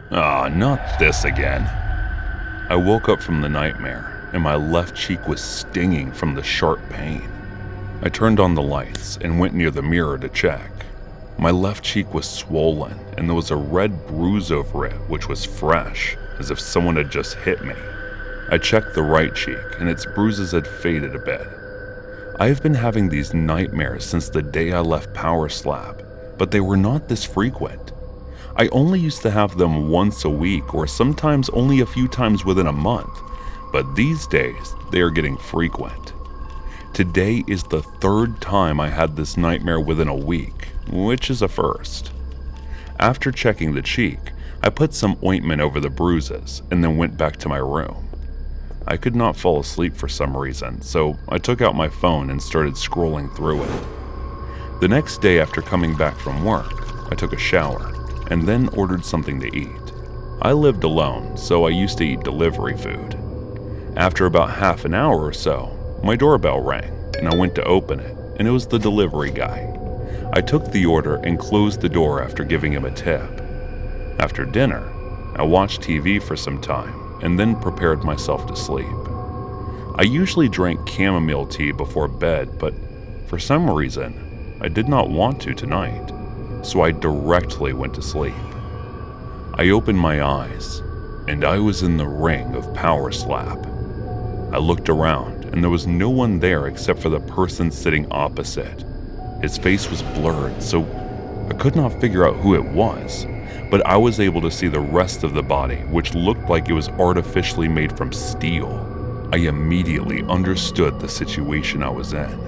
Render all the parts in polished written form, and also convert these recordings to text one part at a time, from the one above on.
Ah, not this again. I woke up from the nightmare, and my left cheek was stinging from the sharp pain. I turned on the lights and went near the mirror to check. My left cheek was swollen, and there was a red bruise over it, which was fresh, as if someone had just hit me. I checked the right cheek, and its bruises had faded a bit. I have been having these nightmares since the day I left Power Slap, but they were not this frequent. I only used to have them once a week or sometimes only a few times within a month, but these days they are getting frequent. Today is the third time I had this nightmare within a week, which is a first. After checking the cheek, I put some ointment over the bruises and then went back to my room. I could not fall asleep for some reason, so I took out my phone and started scrolling through it. The next day after coming back from work, I took a shower and then ordered something to eat. I lived alone, so I used to eat delivery food. After about half an hour or so, my doorbell rang and I went to open it, and it was the delivery guy. I took the order and closed the door after giving him a tip. After dinner, I watched TV for some time and then prepared myself to sleep. I usually drank chamomile tea before bed, but for some reason, I did not want to tonight, so I directly went to sleep. I opened my eyes, and I was in the ring of Power Slap. I looked around, and there was no one there except for the person sitting opposite. His face was blurred, so I could not figure out who it was, but I was able to see the rest of the body, which looked like it was artificially made from steel. I immediately understood the situation I was in.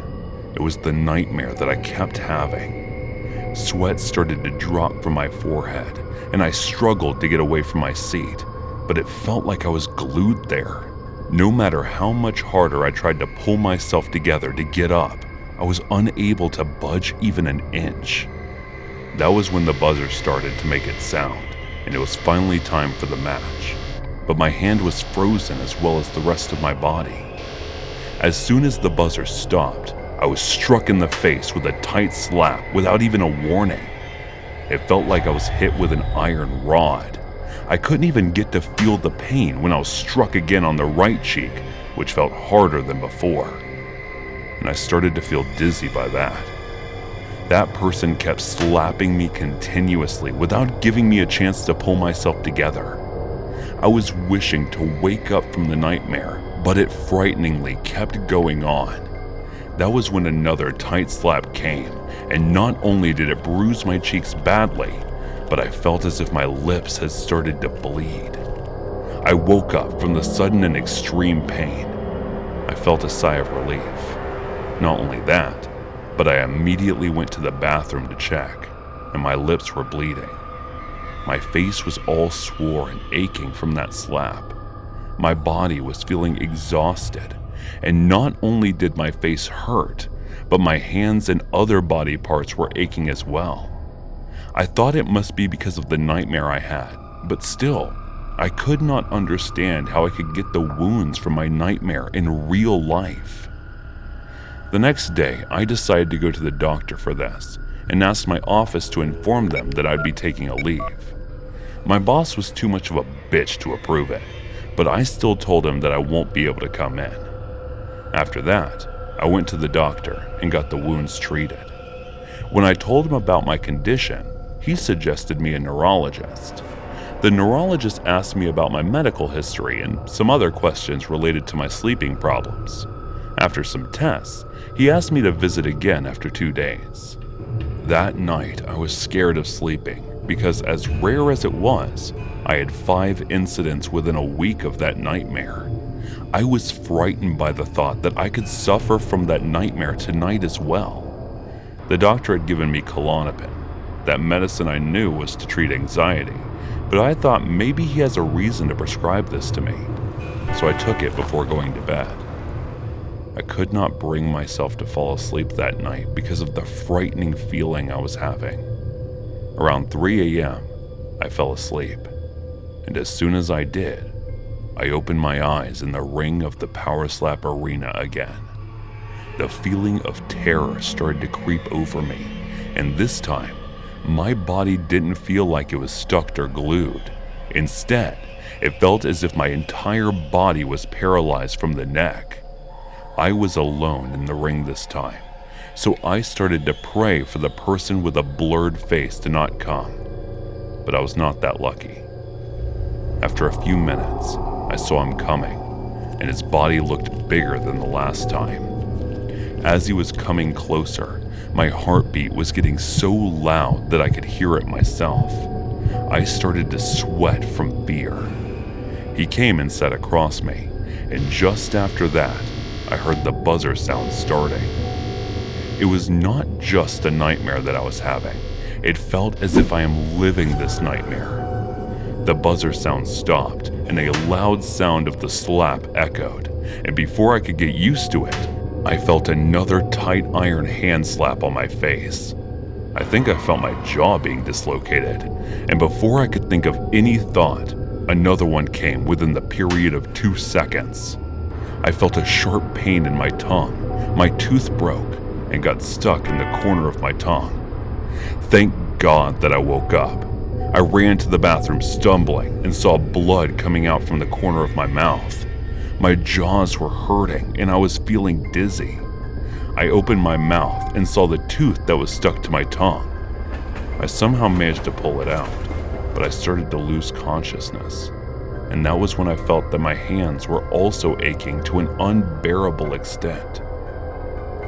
It was the nightmare that I kept having. Sweat started to drop from my forehead, and I struggled to get away from my seat, but it felt like I was glued there. No matter how much harder I tried to pull myself together to get up, I was unable to budge even an inch. That was when the buzzer started to make its sound, and it was finally time for the match. But my hand was frozen as well as the rest of my body. As soon as the buzzer stopped, I was struck in the face with a tight slap without even a warning. It felt like I was hit with an iron rod. I couldn't even get to feel the pain when I was struck again on the right cheek, which felt harder than before. And I started to feel dizzy by that. That person kept slapping me continuously without giving me a chance to pull myself together. I was wishing to wake up from the nightmare, but it frighteningly kept going on. That was when another tight slap came, and not only did it bruise my cheeks badly, but I felt as if my lips had started to bleed. I woke up from the sudden and extreme pain. I felt a sigh of relief. Not only that, but I immediately went to the bathroom to check, and my lips were bleeding. My face was all sore and aching from that slap. My body was feeling exhausted, and not only did my face hurt, but my hands and other body parts were aching as well. I thought it must be because of the nightmare I had, but still, I could not understand how I could get the wounds from my nightmare in real life. The next day, I decided to go to the doctor for this and asked my office to inform them that I'd be taking a leave. My boss was too much of a bitch to approve it, but I still told him that I won't be able to come in. After that, I went to the doctor and got the wounds treated. When I told him about my condition, he suggested me a neurologist. The neurologist asked me about my medical history and some other questions related to my sleeping problems. After some tests, he asked me to visit again after 2 days. That night, I was scared of sleeping because, as rare as it was, I had 5 incidents within a week of that nightmare. I was frightened by the thought that I could suffer from that nightmare tonight as well. The doctor had given me Klonopin. That medicine I knew was to treat anxiety, but I thought maybe he has a reason to prescribe this to me, so I took it before going to bed. I could not bring myself to fall asleep that night because of the frightening feeling I was having. Around 3 a.m., I fell asleep, and as soon as I did, I opened my eyes in the ring of the Power Slap arena again. The feeling of terror started to creep over me, and this time, my body didn't feel like it was stuck or glued. Instead, it felt as if my entire body was paralyzed from the neck. I was alone in the ring this time, so I started to pray for the person with a blurred face to not come. But I was not that lucky. After a few minutes, I saw him coming, and his body looked bigger than the last time. As he was coming closer, my heartbeat was getting so loud that I could hear it myself. I started to sweat from fear. He came and sat across me, and just after that, I heard the buzzer sound starting. It was not just a nightmare that I was having. It felt as if I am living this nightmare. The buzzer sound stopped, and a loud sound of the slap echoed, and before I could get used to it, I felt another tight iron hand slap on my face. I think I felt my jaw being dislocated, and before I could think of any thought, another one came within the period of 2 seconds. I felt a sharp pain in my tongue. My tooth broke and got stuck in the corner of my tongue. Thank God that I woke up. I ran to the bathroom stumbling and saw blood coming out from the corner of my mouth. My jaws were hurting and I was feeling dizzy. I opened my mouth and saw the tooth that was stuck to my tongue. I somehow managed to pull it out, but I started to lose consciousness. And that was when I felt that my hands were also aching to an unbearable extent.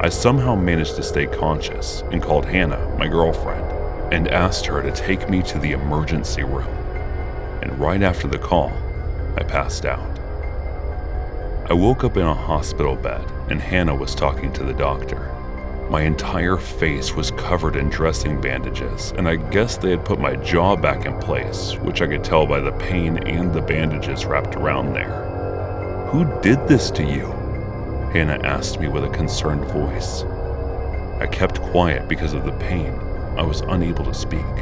I somehow managed to stay conscious and called Hannah, my girlfriend, and asked her to take me to the emergency room. And right after the call, I passed out. I woke up in a hospital bed and Hannah was talking to the doctor. My entire face was covered in dressing bandages, and I guess they had put my jaw back in place, which I could tell by the pain and the bandages wrapped around there. "Who did this to you?" Hannah asked me with a concerned voice. I kept quiet because of the pain. I was unable to speak.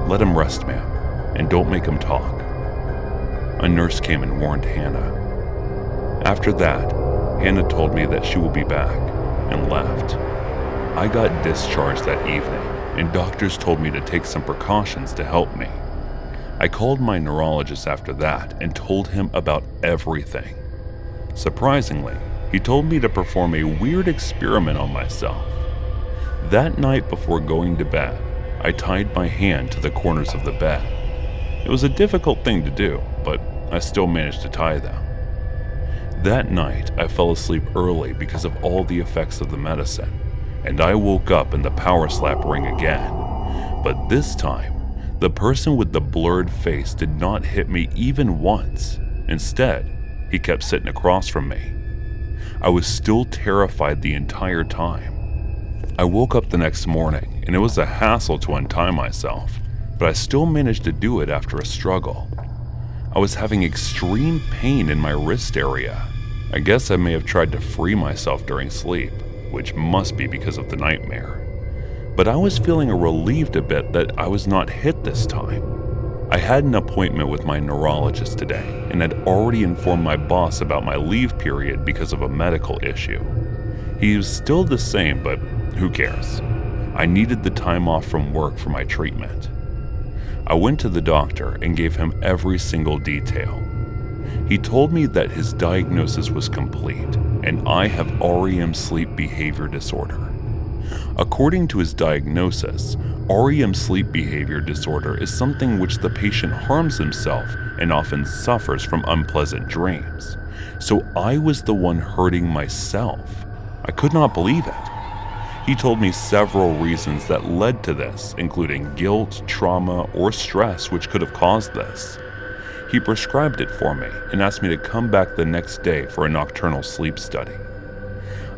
"Let him rest, ma'am, and don't make him talk." A nurse came and warned Hannah. After that, Hannah told me that she will be back, and left. I got discharged that evening, and doctors told me to take some precautions to help me. I called my neurologist after that and told him about everything. Surprisingly, he told me to perform a weird experiment on myself. That night before going to bed, I tied my hand to the corners of the bed. It was a difficult thing to do, but I still managed to tie them. That night, I fell asleep early because of all the effects of the medicine, and I woke up in the power slap ring again. But this time, the person with the blurred face did not hit me even once. Instead, he kept sitting across from me. I was still terrified the entire time. I woke up the next morning, and it was a hassle to untie myself, but I still managed to do it after a struggle. I was having extreme pain in my wrist area. I guess I may have tried to free myself during sleep, which must be because of the nightmare. But I was feeling relieved a bit that I was not hit this time. I had an appointment with my neurologist today and had already informed my boss about my leave period because of a medical issue. He was still the same, but who cares? I needed the time off from work for my treatment. I went to the doctor and gave him every single detail. He told me that his diagnosis was complete and I have REM sleep behavior disorder. According to his diagnosis, REM sleep behavior disorder is something which the patient harms himself and often suffers from unpleasant dreams. So I was the one hurting myself. I could not believe it. He told me several reasons that led to this, including guilt, trauma, or stress which could have caused this. He prescribed it for me and asked me to come back the next day for a nocturnal sleep study.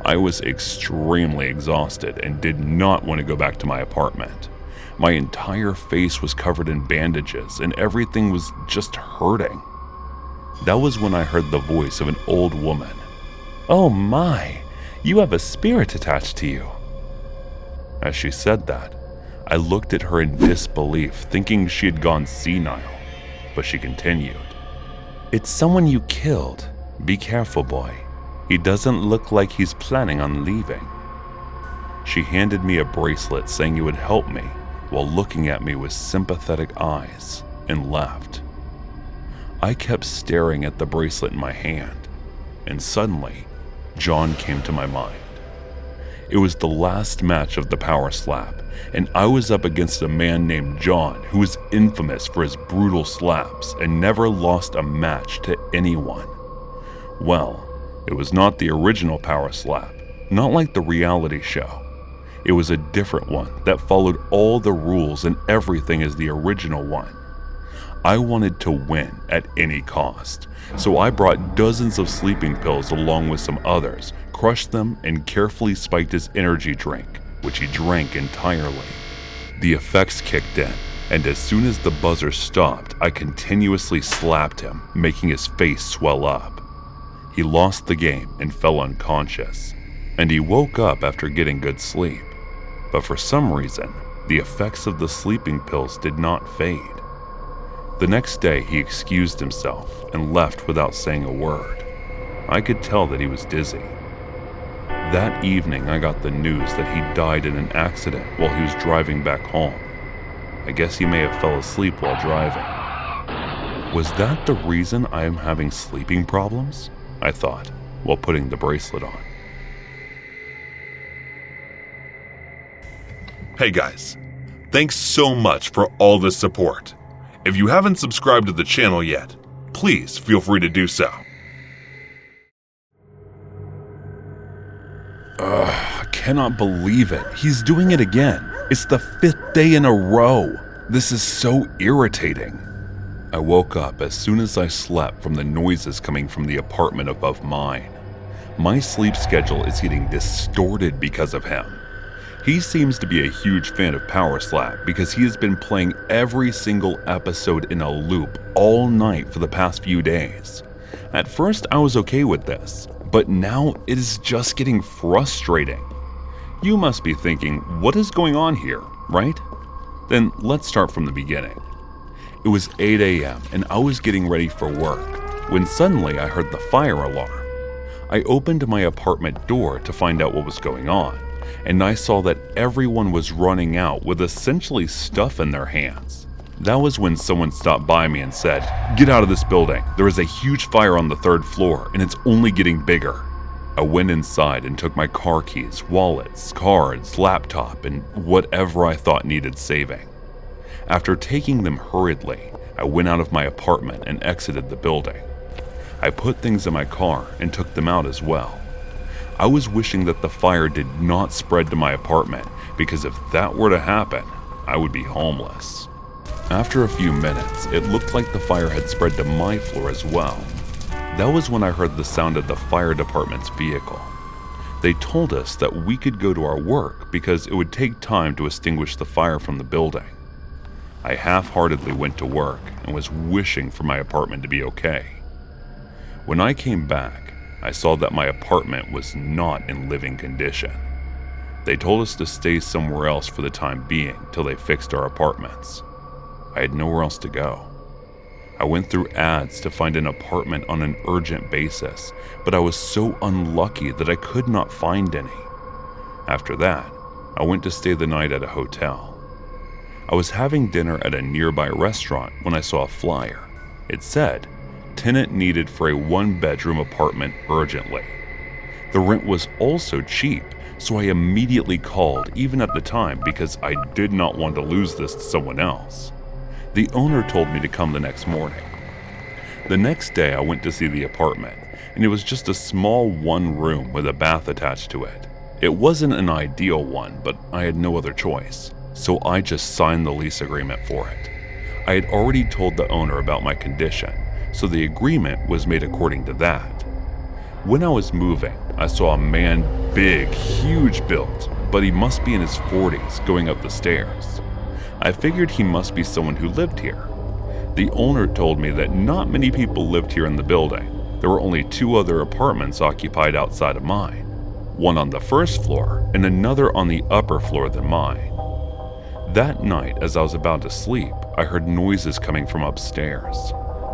I was extremely exhausted and did not want to go back to my apartment. My entire face was covered in bandages and everything was just hurting. That was when I heard the voice of an old woman. "Oh my, you have a spirit attached to you." As she said that, I looked at her in disbelief, thinking she had gone senile, but she continued. "It's someone you killed. Be careful, boy. He doesn't look like he's planning on leaving." She handed me a bracelet saying it would help me while looking at me with sympathetic eyes, and left. I kept staring at the bracelet in my hand, and suddenly, John came to my mind. It was the last match of the power slap, and I was up against a man named John who was infamous for his brutal slaps and never lost a match to anyone. Well, it was not the original power slap, not like the reality show. It was a different one that followed all the rules and everything as the original one. I wanted to win at any cost, so I brought dozens of sleeping pills along with some others, crushed them, and carefully spiked his energy drink, which he drank entirely. The effects kicked in, and as soon as the buzzer stopped, I continuously slapped him, making his face swell up. He lost the game and fell unconscious, and he woke up after getting good sleep. But for some reason, the effects of the sleeping pills did not fade. The next day, he excused himself and left without saying a word. I could tell that he was dizzy. That evening, I got the news that he died in an accident while he was driving back home. I guess he may have fell asleep while driving. Was that the reason I am having sleeping problems? I thought, while putting the bracelet on. Hey guys, thanks so much for all the support. If you haven't subscribed to the channel yet, please feel free to do so. I cannot believe it. He's doing it again. It's the 5th day in a row. This is so irritating. I woke up as soon as I slept from the noises coming from the apartment above mine. My sleep schedule is getting distorted because of him. He seems to be a huge fan of Power Slap because he has been playing every single episode in a loop all night for the past few days. At first I was okay with this, but now it is just getting frustrating. You must be thinking, what is going on here, right? Then let's start from the beginning. It was 8 a.m. and I was getting ready for work when suddenly I heard the fire alarm. I opened my apartment door to find out what was going on, and I saw that everyone was running out with essentially stuff in their hands. That was when someone stopped by me and said, "Get out of this building. There is a huge fire on the 3rd floor and it's only getting bigger." I went inside and took my car keys, wallets, cards, laptop, and whatever I thought needed saving. After taking them hurriedly, I went out of my apartment and exited the building. I put things in my car and took them out as well. I was wishing that the fire did not spread to my apartment, because if that were to happen, I would be homeless. After a few minutes, it looked like the fire had spread to my floor as well. That was when I heard the sound of the fire department's vehicle. They told us that we could go to our work because it would take time to extinguish the fire from the building. I half-heartedly went to work and was wishing for my apartment to be okay. When I came back, I saw that my apartment was not in living condition. They told us to stay somewhere else for the time being till they fixed our apartments. I had nowhere else to go. I went through ads to find an apartment on an urgent basis, but I was so unlucky that I could not find any. After that, I went to stay the night at a hotel. I was having dinner at a nearby restaurant when I saw a flyer. It said, "Tenant needed for a 1-bedroom apartment urgently." The rent was also cheap, so I immediately called even at the time because I did not want to lose this to someone else. The owner told me to come the next morning. The next day I went to see the apartment, and it was just a small 1-room with a bath attached to it. It wasn't an ideal one, but I had no other choice, so I just signed the lease agreement for it. I had already told the owner about my condition, so the agreement was made according to that. When I was moving, I saw a man, big, huge built, but he must be in his 40s, going up the stairs. I figured he must be someone who lived here. The owner told me that not many people lived here in the building. There were only 2 other apartments occupied outside of mine, one on the 1st floor and another on the upper floor than mine. That night, as I was about to sleep, I heard noises coming from upstairs.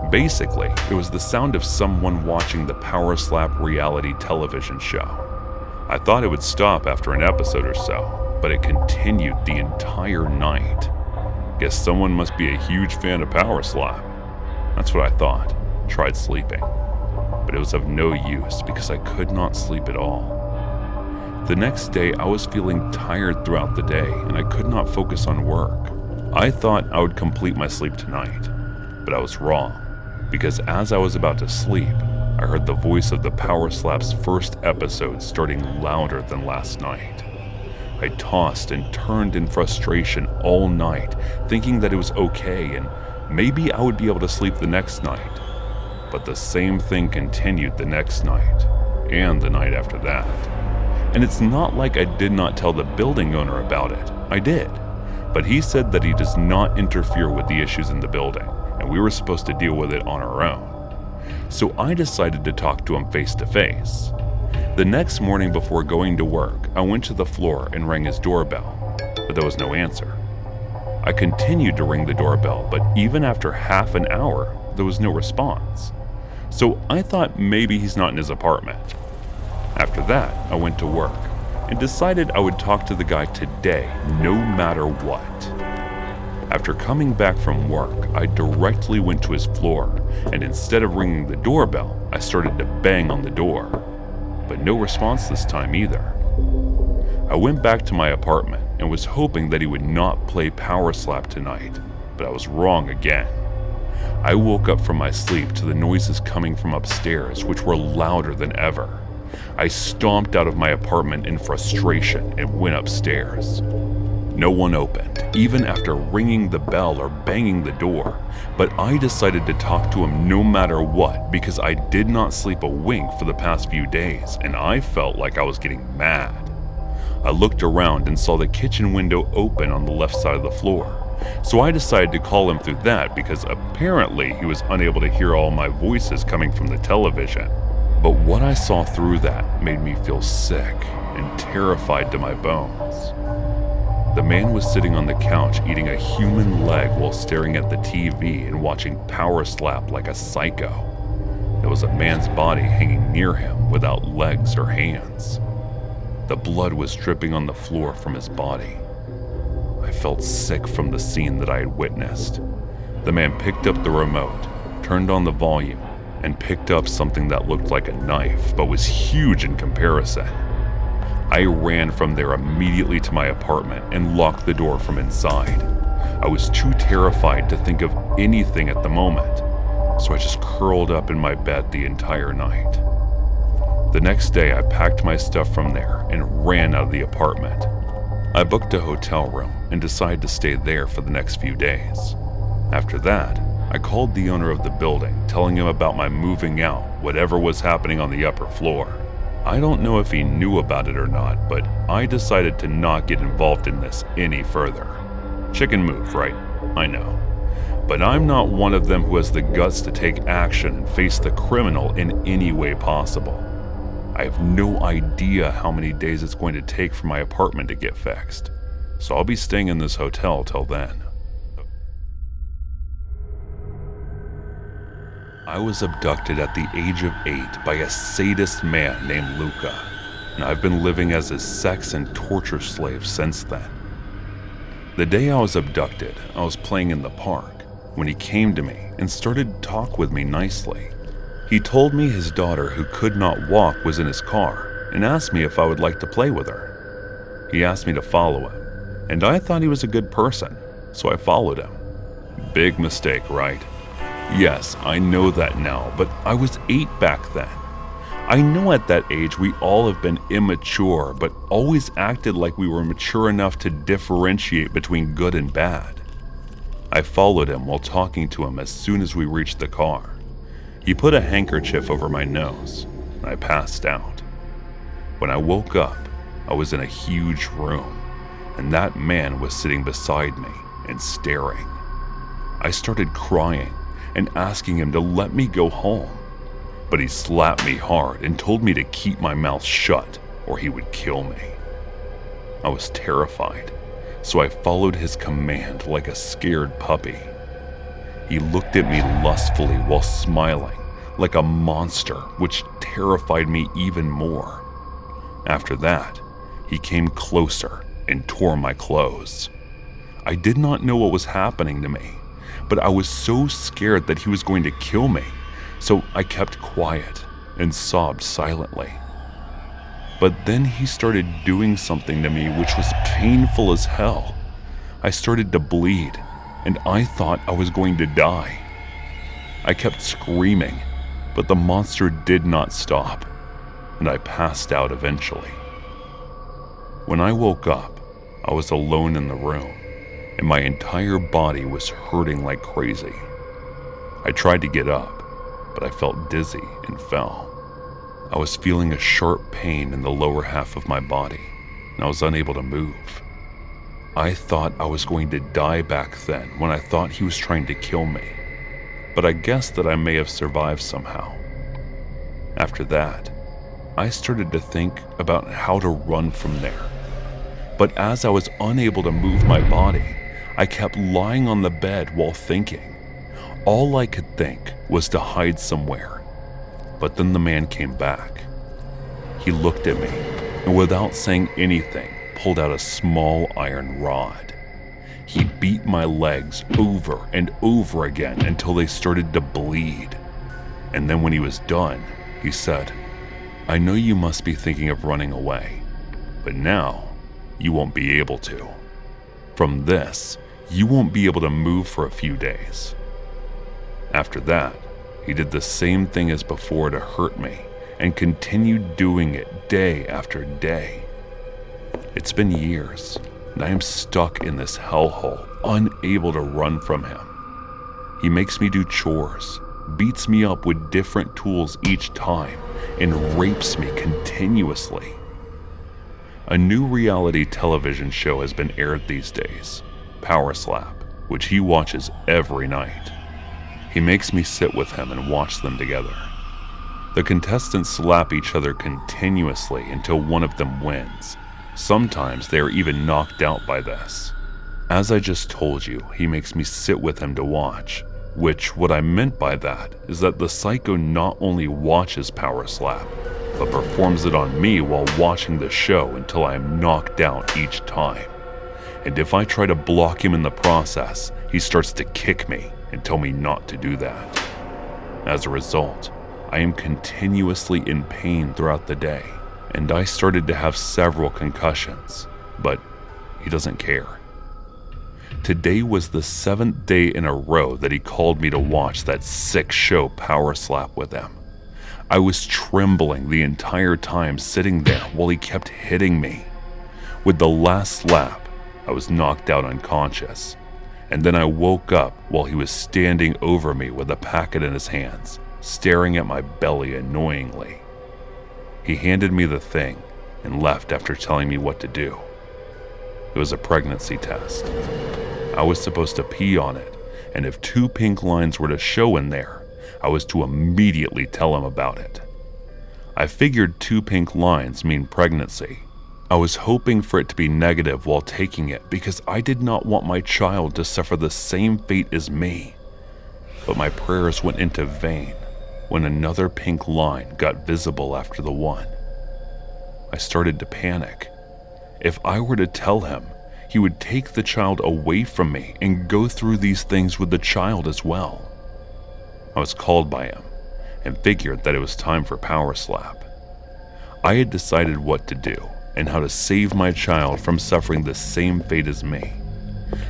Basically, it was the sound of someone watching the Power Slap reality television show. I thought it would stop after an episode or so, but it continued the entire night. Guess someone must be a huge fan of Power Slap. That's what I thought. Tried sleeping. But it was of no use because I could not sleep at all. The next day, I was feeling tired throughout the day and I could not focus on work. I thought I would complete my sleep tonight, but I was wrong, because as I was about to sleep, I heard the voice of the Power Slap's first episode starting louder than last night. I tossed and turned in frustration all night, thinking that it was okay and maybe I would be able to sleep the next night. But the same thing continued the next night, and the night after that. And it's not like I did not tell the building owner about it. I did. But he said that he does not interfere with the issues in the building, and we were supposed to deal with it on our own. So I decided to talk to him face to face. The next morning before going to work, I went to the floor and rang his doorbell, but there was no answer. I continued to ring the doorbell, but even after half an hour, there was no response. So I thought maybe he's not in his apartment. After that, I went to work and decided I would talk to the guy today, no matter what. After coming back from work, I directly went to his floor, and instead of ringing the doorbell, I started to bang on the door. But no response this time either. I went back to my apartment and was hoping that he would not play Power Slap tonight, but I was wrong again. I woke up from my sleep to the noises coming from upstairs, which were louder than ever. I stomped out of my apartment in frustration and went upstairs. No one opened, even after ringing the bell or banging the door, but I decided to talk to him no matter what because I did not sleep a wink for the past few days and I felt like I was getting mad. I looked around and saw the kitchen window open on the left side of the floor, so I decided to call him through that because apparently he was unable to hear all my voices coming from the television. But what I saw through that made me feel sick and terrified to my bones. The man was sitting on the couch eating a human leg while staring at the TV and watching Power Slap like a psycho. There was a man's body hanging near him without legs or hands. The blood was dripping on the floor from his body. I felt sick from the scene that I had witnessed. The man picked up the remote, turned on the volume, and picked up something that looked like a knife but was huge in comparison. I ran from there immediately to my apartment and locked the door from inside. I was too terrified to think of anything at the moment, so I just curled up in my bed the entire night. The next day, I packed my stuff from there and ran out of the apartment. I booked a hotel room and decided to stay there for the next few days. After that, I called the owner of the building, telling him about my moving out, whatever was happening on the upper floor. I don't know if he knew about it or not, but I decided to not get involved in this any further. Chicken move, right? I know. But I'm not one of them who has the guts to take action and face the criminal in any way possible. I have no idea how many days it's going to take for my apartment to get fixed, so I'll be staying in this hotel till then. I was abducted at the age of 8 by a sadist man named Luca, and I've been living as his sex and torture slave since then. The day I was abducted, I was playing in the park when he came to me and started to talk with me nicely. He told me his daughter, who could not walk, was in his car and asked me if I would like to play with her. He asked me to follow him, and I thought he was a good person, so I followed him. Big mistake, right? Yes, I know that now, but I was 8 back then. I know at that age we all have been immature, but always acted like we were mature enough to differentiate between good and bad. I followed him while talking to him as soon as we reached the car. He put a handkerchief over my nose, and I passed out. When I woke up, I was in a huge room, and that man was sitting beside me and staring. I started crying and asking him to let me go home, but he slapped me hard and told me to keep my mouth shut or he would kill me. I was terrified, so I followed his command like a scared puppy. He looked at me lustfully while smiling, like a monster, which terrified me even more. After that, he came closer and tore my clothes. I did not know what was happening to me, but I was so scared that he was going to kill me, so I kept quiet and sobbed silently. But then he started doing something to me which was painful as hell. I started to bleed, and I thought I was going to die. I kept screaming, but the monster did not stop, and I passed out eventually. When I woke up, I was alone in the room, and my entire body was hurting like crazy. I tried to get up, but I felt dizzy and fell. I was feeling a sharp pain in the lower half of my body, and I was unable to move. I thought I was going to die back then when I thought he was trying to kill me, but I guessed that I may have survived somehow. After that, I started to think about how to run from there. But as I was unable to move my body, I kept lying on the bed while thinking. All I could think was to hide somewhere. But then the man came back. He looked at me, and without saying anything, pulled out a small iron rod. He beat my legs over and over again until they started to bleed. And then when he was done, he said, "I know you must be thinking of running away, but now you won't be able to. From this, you won't be able to move for a few days." After that, he did the same thing as before to hurt me and continued doing it day after day. It's been years, and I am stuck in this hellhole, unable to run from him. He makes me do chores, beats me up with different tools each time, and rapes me continuously. A new reality television show has been aired these days, Power Slap, which he watches every night. He makes me sit with him and watch them together. The contestants slap each other continuously until one of them wins. Sometimes they are even knocked out by this. As I just told you, he makes me sit with him to watch, which what I meant by that is that the psycho not only watches Power Slap, but performs it on me while watching the show until I am knocked out each time. And if I try to block him in the process, he starts to kick me and tell me not to do that. As a result, I am continuously in pain throughout the day, and I started to have several concussions, but he doesn't care. Today was the 7th day in a row that he called me to watch that sick show Power Slap with him. I was trembling the entire time sitting there while he kept hitting me. With the last slap, I was knocked out unconscious, and then I woke up while he was standing over me with a packet in his hands, staring at my belly annoyingly. He handed me the thing and left after telling me what to do. It was a pregnancy test. I was supposed to pee on it, and if 2 pink lines were to show in there, I was to immediately tell him about it. I figured 2 pink lines mean pregnancy. I was hoping for it to be negative while taking it because I did not want my child to suffer the same fate as me. But my prayers went into vain when another pink line got visible after the one. I started to panic. If I were to tell him, he would take the child away from me and go through these things with the child as well. I was called by him and figured that it was time for Power Slap. I had decided what to do and how to save my child from suffering the same fate as me.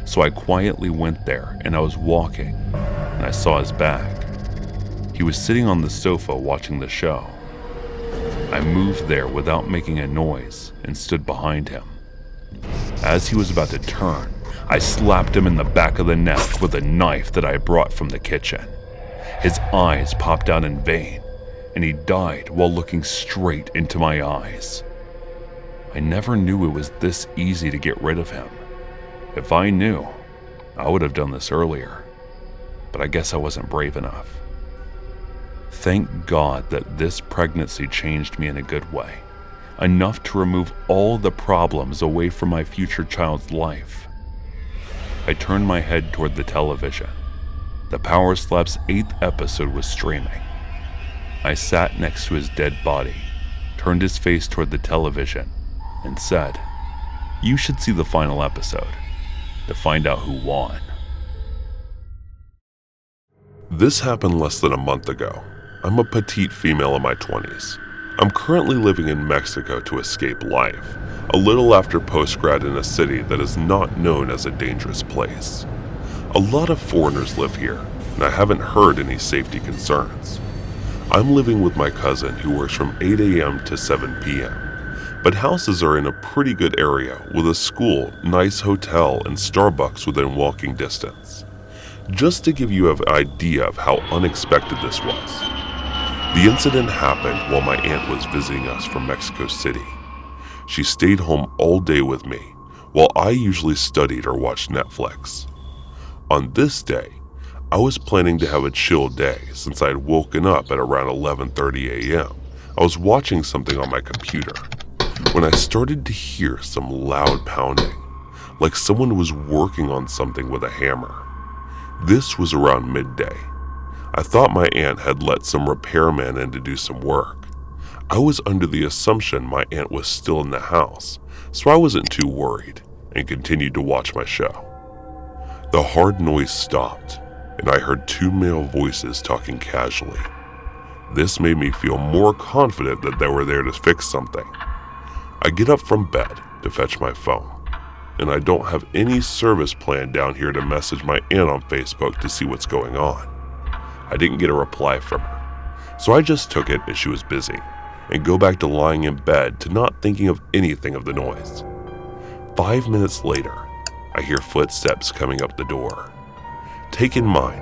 So I quietly went there and I was walking, and I saw his back. He was sitting on the sofa watching the show. I moved there without making a noise and stood behind him. As he was about to turn, I slapped him in the back of the neck with a knife that I brought from the kitchen. His eyes popped out in vain, and he died while looking straight into my eyes. I never knew it was this easy to get rid of him. If I knew, I would have done this earlier, but I guess I wasn't brave enough. Thank God that this pregnancy changed me in a good way, enough to remove all the problems away from my future child's life. I turned my head toward the television. The Power Slap's 8th episode was streaming. I sat next to his dead body, turned his face toward the television, and said, "You should see the final episode." to find out who won. This happened less than a month ago. I'm a petite female in my 20s. I'm currently living in Mexico to escape life, a little after postgrad in a city that is not known as a dangerous place. A lot of foreigners live here, and I haven't heard any safety concerns. I'm living with my cousin who works from 8 a.m. to 7 p.m., but houses are in a pretty good area with a school, nice hotel, and Starbucks within walking distance. Just to give you an idea of how unexpected this was, the incident happened while my aunt was visiting us from Mexico City. She stayed home all day with me, while I usually studied or watched Netflix. On this day, I was planning to have a chill day since I had woken up at around 11:30 a.m. I was watching something on my computer when I started to hear some loud pounding, like someone was working on something with a hammer. This was around midday. I thought my aunt had let some repairman in to do some work. I was under the assumption my aunt was still in the house, so I wasn't too worried and continued to watch my show. The hard noise stopped, and I heard two male voices talking casually. This made me feel more confident that they were there to fix something. I get up from bed to fetch my phone, and I don't have any service plan down here to message my aunt on Facebook to see what's going on. I didn't get a reply from her, so I just took it as she was busy and go back to lying in bed to not thinking of anything of the noise. 5 minutes later, I hear footsteps coming up the door. Take in mind,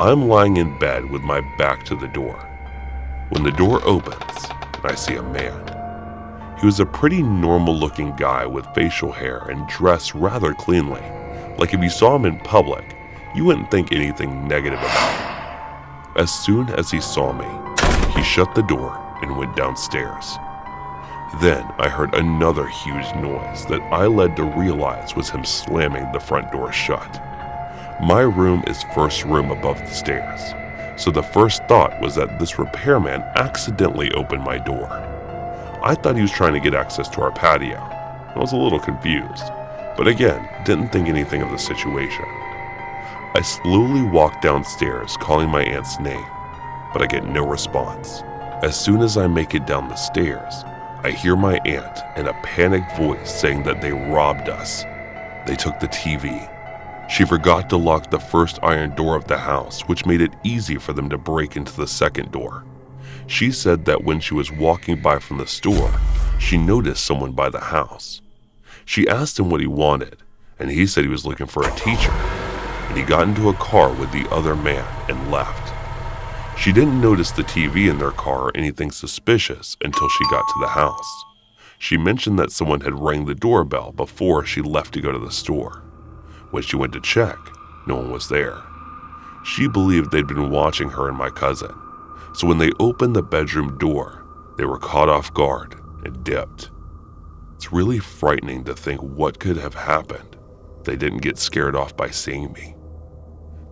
I'm lying in bed with my back to the door. When the door opens, I see a man. He was a pretty normal-looking guy with facial hair and dressed rather cleanly. Like if you saw him in public, you wouldn't think anything negative about him. As soon as he saw me, he shut the door and went downstairs. Then I heard another huge noise that I led to realize was him slamming the front door shut. My room is first room above the stairs, so the first thought was that this repairman accidentally opened my door. I thought he was trying to get access to our patio. I was a little confused, but again, didn't think anything of the situation. I slowly walk downstairs calling my aunt's name, but I get no response. As soon as I make it down the stairs, I hear my aunt in a panicked voice saying that they robbed us. They took the TV. She forgot to lock the first iron door of the house, which made it easy for them to break into the second door. She said that when she was walking by from the store, she noticed someone by the house. She asked him what he wanted, and he said he was looking for a teacher, and he got into a car with the other man and left. She didn't notice the TV in their car or anything suspicious until she got to the house. She mentioned that someone had rang the doorbell before she left to go to the store. When she went to check, no one was there. She believed they'd been watching her and my cousin, so when they opened the bedroom door, they were caught off guard and dipped. It's really frightening to think what could have happened if they didn't get scared off by seeing me.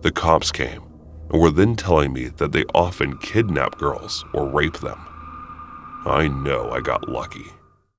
The cops came and were then telling me that they often kidnap girls or rape them. I know I got lucky.